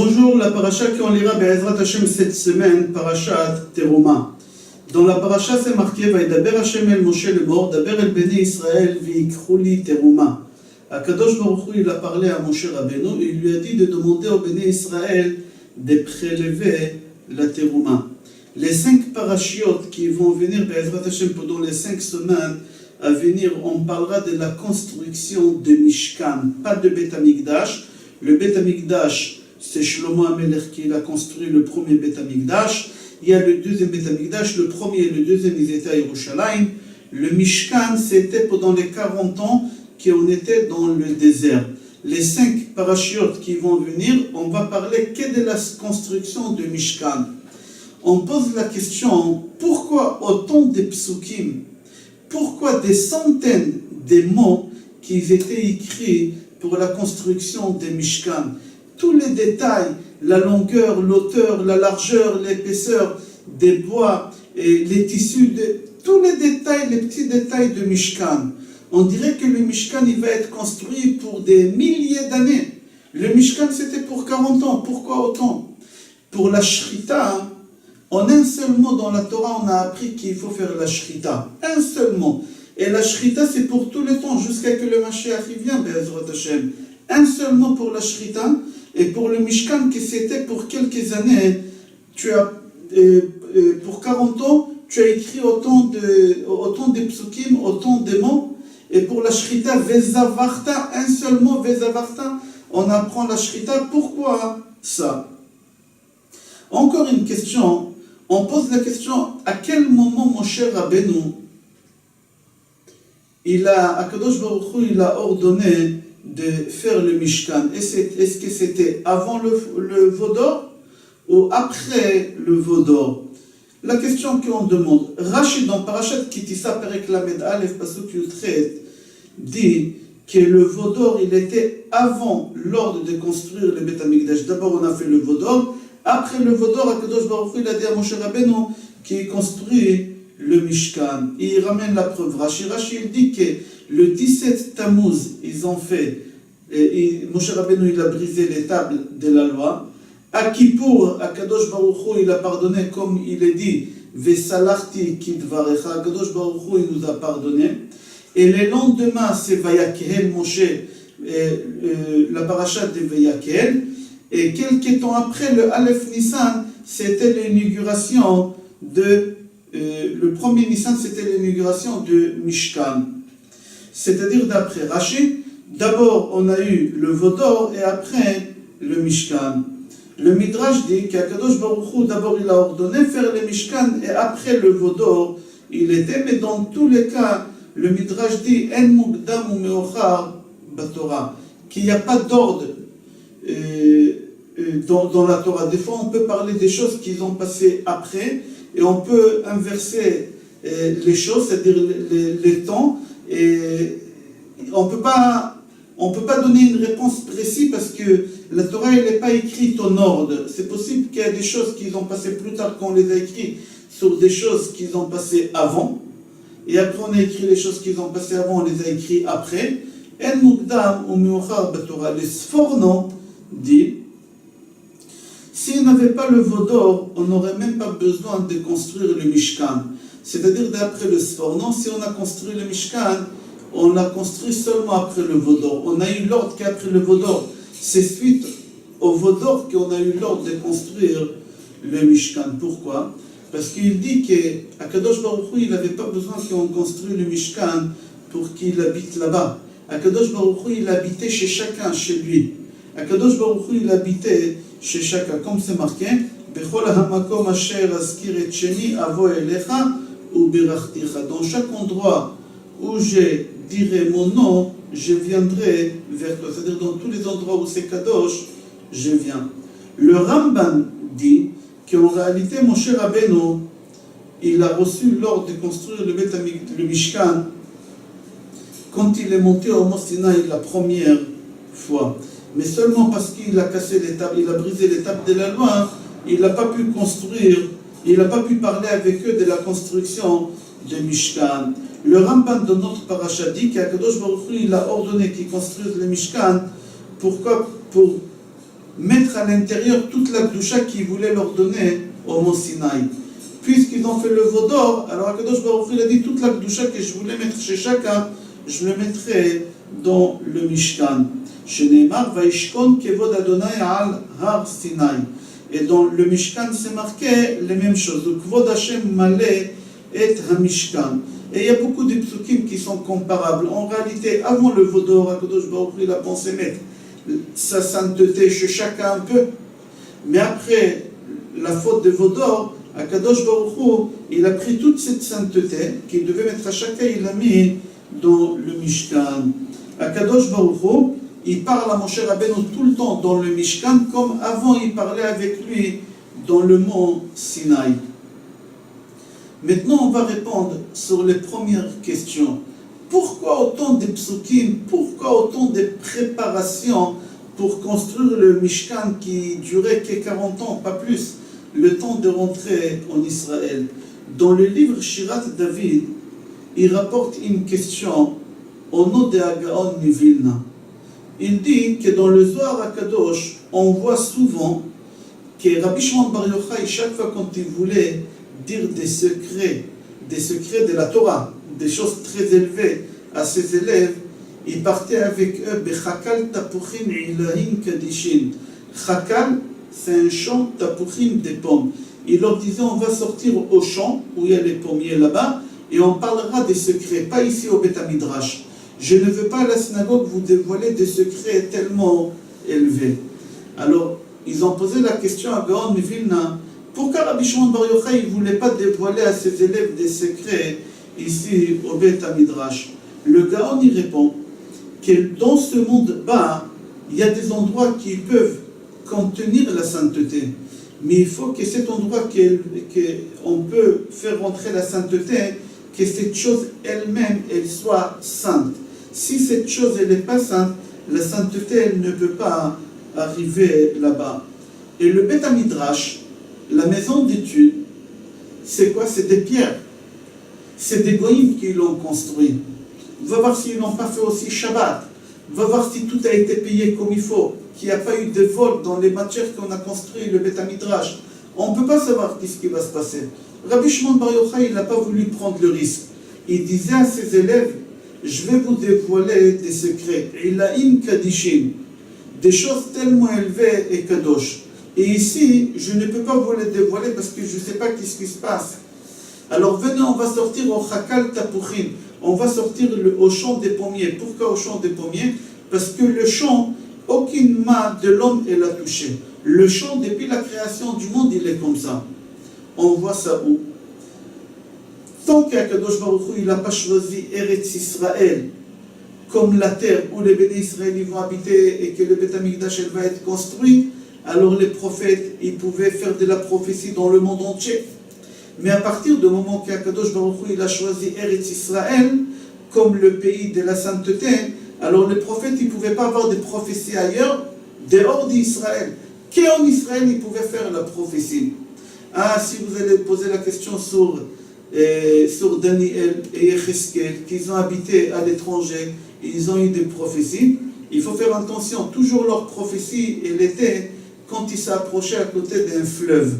Bonjour, la paracha qu'on lira Be'ezrat Hashem cette semaine, parachat Teruma. Dans la paracha c'est marqué Vaïdaber Hashem el Moshe le mort, Daber el Bnei Israël vi'ikhruli Teruma. Akadosh Baruch Hu, il a parlé à Moshe Rabbeinu, il lui a dit de demander au Bnei Israël de prélever la Teruma. Les 5 parachiotes qui vont venir Be'ezrat Hashem pendant les 5 semaines à venir, on parlera de la construction de Mishkan, pas de Beth Amikdash. Le Beth Amikdash, c'est Shlomo HaMelech qui a construit le premier Beth Amikdash. Il y a le deuxième Beth Amikdash, le premier et le deuxième, ils étaient à Yerushalayim. Le Mishkan, c'était pendant les 40 ans qu'on était dans le désert. Les 5 parachiotes qui vont venir, on va parler que de la construction de Mishkan. On pose la question, pourquoi autant de psukim? Pourquoi des centaines de mots qui étaient écrits pour la construction des Mishkan? Tous les détails, la longueur, l'auteur, la largeur, l'épaisseur des bois, et les tissus, tous les détails, les petits détails de Mishkan. On dirait que le Mishkan, il va être construit pour des milliers d'années. Le Mishkan, c'était pour 40 ans. Pourquoi autant? Pour la Shrita, en un seul mot dans la Torah, on a appris qu'il faut faire la Shrita. Un seul mot. Et la Shrita, c'est pour tout le temps, jusqu'à que le Mashiach vienne, Be'ezrat Hashem. Un seul mot pour la Shrita. Et pour le Mishkan, que c'était pour quelques années, pour 40 ans, tu as écrit autant de psukim, autant de mots. Et pour la Shrita, Vezavarta, un seul mot, Vezavarta, on apprend la Shrita. Pourquoi ça? Encore une question, on pose la question, à quel moment Moshe Rabbeinu, Akadosh Baruch Hu, il a ordonné de faire le Mishkan? Est-ce que c'était avant le Vaudor ou après le Vaudor? La question qu'on demande, Rashi dans Parashat Kitissa Perek Lamed Aleph Pasuk Yutret dit que le Vaudor il était avant l'ordre de construire le Beth Amikdash. D'abord on a fait le Vaudor, après le Vaudor Akadosh Baruch Hu il a dit à Moshe Rabbeinu qui construit le Mishkan. Et il ramène la preuve. Rashi il dit que le 17 Tammuz, ils ont fait, et Moshe Rabbeinu il a brisé les tables de la loi. À Kippour, Akadosh Baruch Hu, il a pardonné comme il est dit, Vesalarti kidvarecha, Akadosh Baruch Hu, il nous a pardonné. Et le lendemain, c'est Vayakhel Moshe, la paracha de Vayakhel. Et quelques temps après, le Aleph Nissan, c'était l'inauguration de, le premier Nissan, c'était l'inauguration de Mishkan. C'est-à-dire d'après Rashi, d'abord on a eu le Vaudor et après le Mishkan. Le Midrash dit qu'Akadosh Baruch Hu, d'abord il a ordonné faire le Mishkan et après le Vaudor il était, mais dans tous les cas, le Midrash dit En mukdam u meochar batorah, qu'il n'y a pas d'ordre dans la Torah. Des fois on peut parler des choses qui ont passé après et on peut inverser les choses, c'est-à-dire les temps. Et on peut pas donner une réponse précise parce que la Torah elle n'est pas écrite en ordre. C'est possible qu'il y ait des choses qui ont passé plus tard qu'on les a écrites sur des choses qui ont passé avant. Et après on a écrit les choses qui ont passé avant, on les a écrites après. En mukdam u meochar batorah. Le Sforno dit, s'il n'avait pas le Vaudor, on n'aurait même pas besoin de construire le Mishkan. C'est-à-dire d'après le Sforno, si on a construit le Mishkan, on l'a construit seulement après le Vaudor. On a eu l'ordre qu'après le Vaudor, c'est suite au Vaudor qu'on a eu l'ordre de construire le Mishkan. Pourquoi? Parce qu'il dit qu'Akadosh Baruch Hu, il n'avait pas besoin qu'on construise le Mishkan pour qu'il habite là-bas. Akadosh Baruch Hu, il habitait chez chacun, chez lui. Akadosh Baruch Hu, il habitait chez chacun, comme c'est marqué, Bechol hamakom asher azkir et shemi avo elecha ou birachticha. Dans chaque endroit où je dirai mon nom, je viendrai vers toi. C'est-à-dire dans tous les endroits où c'est Kadosh, je viens. Le Ramban dit qu'en réalité, Moshe Rabbeinu, il a reçu l'ordre de construire le Mishkan quand il est monté au Mont Sinaï la première fois. Mais seulement parce qu'il a cassé les tables, il a brisé les tables de la loi, il n'a pas pu construire, il n'a pas pu parler avec eux de la construction de Mishkan. Le Ramban de notre paracha dit qu'Akadosh Baruch Hu, il a ordonné qu'ils construisent le Mishkan. Pourquoi? Pour mettre à l'intérieur toute la Kedusha qu'il voulait leur donner au mont Sinaï. Puisqu'ils ont fait le veau d'or, alors Akadosh Baruch Hu, il a dit toute la Kedusha que je voulais mettre chez chacun, je le mettrai dans le Mishkan. Sheneemar Vaishkon Kevod Adonai al Har Sinai. Et dans le Mishkan, c'est marqué les mêmes choses. Kvod Hashem Malé et HaMishkan. Et il y a beaucoup de psukim qui sont comparables. En réalité, avant le veau d'or, Akadosh Baruch Hu, il a pensé mettre sa sainteté chez chacun un peu. Mais après la faute de veau d'or, Akadosh Baruch Hu, il a pris toute cette sainteté qu'il devait mettre à chacun, il l'a mis dans le Mishkan. Akadosh Baruch Hu, il parle à Moshe Rabbeinu tout le temps dans le Mishkan, comme avant il parlait avec lui dans le mont Sinaï. Maintenant, on va répondre sur les premières questions. Pourquoi autant de psukim? Pourquoi autant de préparations pour construire le Mishkan qui durait que 40 ans, pas plus, le temps de rentrer en Israël? Dans le livre Shirat David, il rapporte une question au nom de Agaon Mivilna. Il dit que dans le Zohar HaKadosh, on voit souvent que Rabbi Shimon Bar Yochai, chaque fois quand il voulait dire des secrets de la Torah, des choses très élevées à ses élèves, il partait avec eux Bechakal Tapuchim Ilahin Kadishin. Chakal, c'est un champ Tapuchim des pommes. Il leur disait on va sortir au champ où il y a les pommiers là-bas et on parlera des secrets, pas ici au Beth Midrash. Je ne veux pas à la synagogue vous dévoiler des secrets tellement élevés. Alors, ils ont posé la question à Gaon Mivilna, pourquoi Rabbi Shimon Bar Yochai ne voulait pas dévoiler à ses élèves des secrets ici au Beth Midrash? Le Gaon y répond que dans ce monde bas, il y a des endroits qui peuvent contenir la sainteté. Mais il faut que cet endroit qu'on peut faire rentrer la sainteté, que cette chose elle-même, elle soit sainte. Si cette chose, elle n'est pas sainte, la sainteté, elle ne peut pas arriver là-bas. Et le Beth Midrash, la maison d'études, c'est quoi? C'est des pierres. C'est des goïms qui l'ont construit. Va voir s'ils n'ont pas fait aussi Shabbat. Va voir si tout a été payé comme il faut, qu'il n'y a pas eu de vol dans les matières qu'on a construit le Beth Midrash. On ne peut pas savoir ce qui va se passer. Rabbi Shimon Bar Yochai, il n'a pas voulu prendre le risque. Il disait à ses élèves, je vais vous dévoiler des secrets. Ilaim Kadishim, des choses tellement élevées et kadosh. Et ici, je ne peux pas vous les dévoiler parce que je ne sais pas ce qui se passe. Alors venez, on va sortir au Chakal Tapuchim. On va sortir au champ des pommiers. Pourquoi au champ des pommiers? Parce que le champ, aucune main de l'homme ne l'a touché. Le champ, depuis la création du monde, il est comme ça. On voit ça où? Tant qu'Akadosh Baruch Hu, il n'a pas choisi Eretz Israël comme la terre où les bénis Israéliens vont habiter et que le Beth Amikdash va être construit, alors les prophètes, ils pouvaient faire de la prophétie dans le monde entier. Mais à partir du moment qu'Akadosh Baruch Hu, il a choisi Eretz Israël comme le pays de la sainteté, alors les prophètes, ils ne pouvaient pas avoir des prophéties ailleurs, dehors d'Israël. Qu'en Israël, ils pouvaient faire la prophétie. Ah, si vous allez poser la question sur Daniel et Yecheskel, qu'ils ont habité à l'étranger, ils ont eu des prophéties, il faut faire attention, toujours leur prophétie, elle était quand ils s'approchaient à côté d'un fleuve.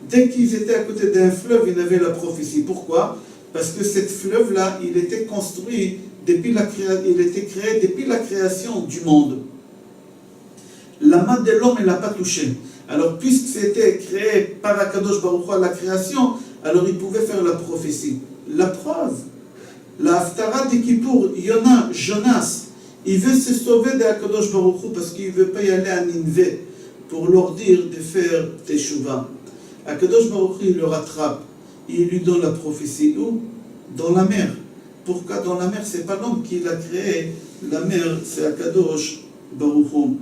Dès qu'ils étaient à côté d'un fleuve, ils avaient la prophétie. Pourquoi? Parce que ce fleuve-là, il était construit, il était créé depuis la création du monde. La main de l'homme, elle n'a pas touché. Alors, puisque c'était créé par Akadosh Baruch Hu à la création, alors il pouvait faire la prophétie. La preuve, la Haftara de Kippour, Jonas, il veut se sauver d'Akadosh Baruch Hu parce qu'il ne veut pas y aller à Ninvé pour leur dire de faire Teshuvah. Akadosh Baruch Hu, il le rattrape, il lui donne la prophétie. Où? Dans la mer. Pourquoi dans la mer? Ce n'est pas l'homme qui l'a créé. La mer, c'est Akadosh Baruch Hu.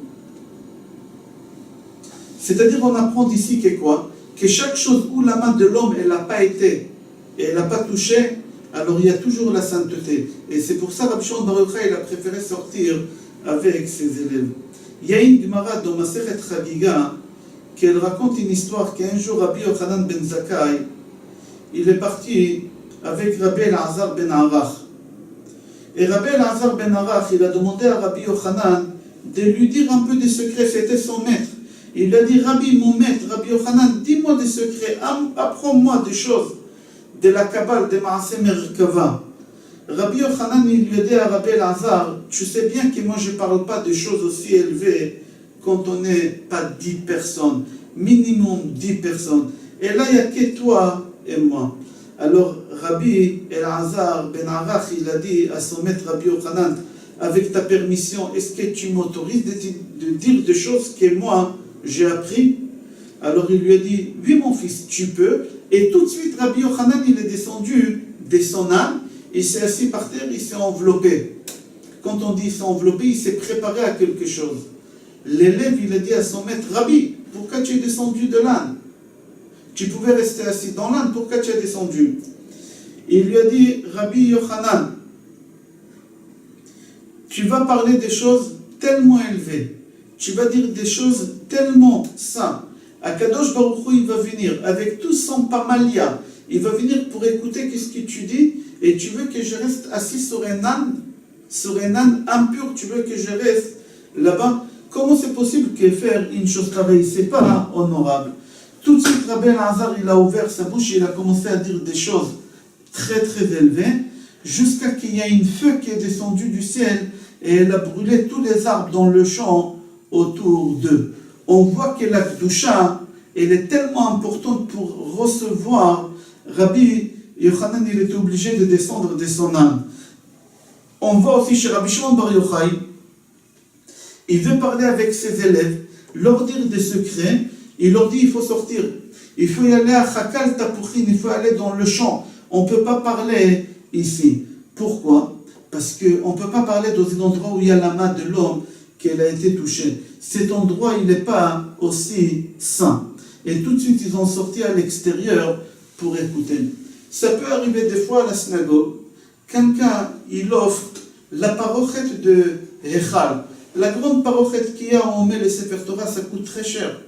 C'est-à-dire, on apprend d'ici que quoi? Que chaque chose où la main de l'homme, elle n'a pas été, et elle n'a pas touché, alors il y a toujours la sainteté. Et c'est pour ça que Rabbi Shimon Bar Yochai, il a préféré sortir avec ses élèves. Il y a une Gemara dans Masechet Chagiga, qu'elle raconte une histoire qu'un jour Rabbi Yochanan ben Zakkai, il est parti avec Rabbi Elazar ben Arach. Et Rabbi Elazar ben Arach, il a demandé à Rabbi Yochanan de lui dire un peu des secrets, c'était son maître. Il lui a dit, Rabbi, mon maître, Rabbi Yochanan, dis-moi des secrets, apprends-moi des choses de la Kabbale, de Maaseh Merkava. Rabbi Yochanan, il lui a dit à Rabbi Elazar, tu sais bien que moi je ne parle pas de choses aussi élevées quand on n'est pas 10 personnes, minimum 10 personnes. Et là, il n'y a que toi et moi. Alors, Rabbi Elazar ben Arach, il a dit à son maître Rabbi Yochanan, avec ta permission, est-ce que tu m'autorises de dire des choses que moi j'ai appris? Alors il lui a dit, oui mon fils, tu peux. Et tout de suite, Rabbi Yochanan, il est descendu de son âne, il s'est assis par terre, il s'est enveloppé. Quand on dit s'est enveloppé, il s'est préparé à quelque chose. L'élève, il a dit à son maître, Rabbi, pourquoi tu es descendu de l'âne? Tu pouvais rester assis dans l'âne, pourquoi tu es descendu? Il lui a dit, Rabbi Yochanan, tu vas parler des choses tellement élevées, tu vas dire des choses tellement simples. Akadosh Baruch Hu, il va venir avec tout son pamalia, il va venir pour écouter qu'est-ce que tu dis, et tu veux que je reste assis sur un âne impur, tu veux que je reste là-bas. Comment c'est possible que faire une chose pareille? C'est pas honorable. Tout de suite, Rabbi Elazar, il a ouvert sa bouche et il a commencé à dire des choses très très élevées, jusqu'à qu'il y ait une feu qui est descendue du ciel et elle a brûlé tous les arbres dans le champ autour d'eux. On voit que la Kedusha, elle est tellement importante pour recevoir. Rabbi Yochanan, il était obligé de descendre de son âme. On voit aussi chez Rabbi Shimon Bar Yochai, il veut parler avec ses élèves, leur dire des secrets, il leur dit il faut sortir, il faut y aller à Chakal Tapouchin, il faut aller dans le champ, on ne peut pas parler ici. Pourquoi? Parce qu'on ne peut pas parler dans un endroit où il y a la main de l'homme qu'elle a été touchée. Cet endroit, il n'est pas aussi saint. Et tout de suite, ils ont sorti à l'extérieur pour écouter. Ça peut arriver des fois à la synagogue, quelqu'un, il offre la parochette de Echal. La grande parochette qu'il y a où on met les Sefer Torah, ça coûte très cher.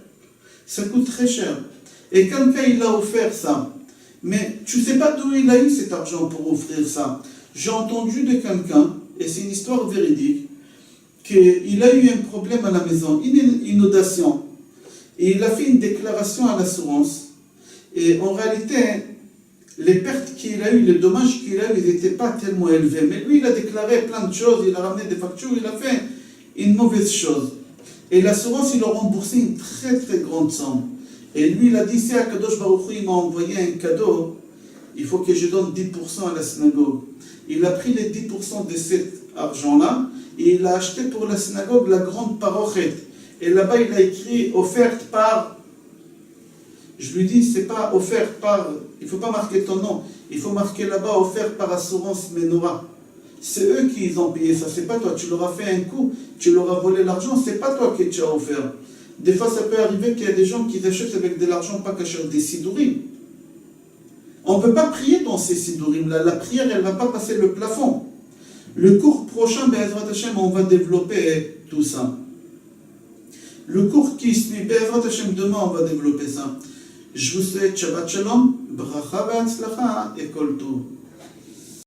Ça coûte très cher. Et quelqu'un, il a offert ça. Mais tu ne sais pas d'où il a eu cet argent pour offrir ça. J'ai entendu de quelqu'un, et c'est une histoire véridique, qu'il a eu un problème à la maison, une inondation. Et il a fait une déclaration à l'assurance. Et en réalité, les pertes qu'il a eues, les dommages qu'il a eues, ils n'étaient pas tellement élevés. Mais lui, il a déclaré plein de choses, il a ramené des factures, il a fait une mauvaise chose. Et l'assurance, il a remboursé une très très grande somme. Et lui, il a dit, si Akadosh Baruch Hu, il m'a envoyé un cadeau, il faut que je donne 10% à la synagogue. Il a pris les 10% de cet argent-là, et il a acheté pour la synagogue la grande parochette. Et là-bas, il a écrit, offerte par... Je lui dis, c'est pas offert par... Il ne faut pas marquer ton nom. Il faut marquer là-bas, offert par Assurance Menorah. C'est eux qui ont payé ça, c'est pas toi. Tu leur as fait un coup, tu leur as volé l'argent, c'est pas toi qui tu as offert. Des fois, ça peut arriver qu'il y a des gens qui achètent avec de l'argent pas caché des sidourim. On ne peut pas prier dans ces sidourim-là. La prière, elle ne va pas passer le plafond. Le cours prochain, Be'ezrat Hashem, on va développer tout ça. Le cours qui suit, Be'ezrat Hashem, demain, on va développer ça. Je vous souhaite Shabbat Shalom, Bracha Ve'atzlacha et Kol Tov.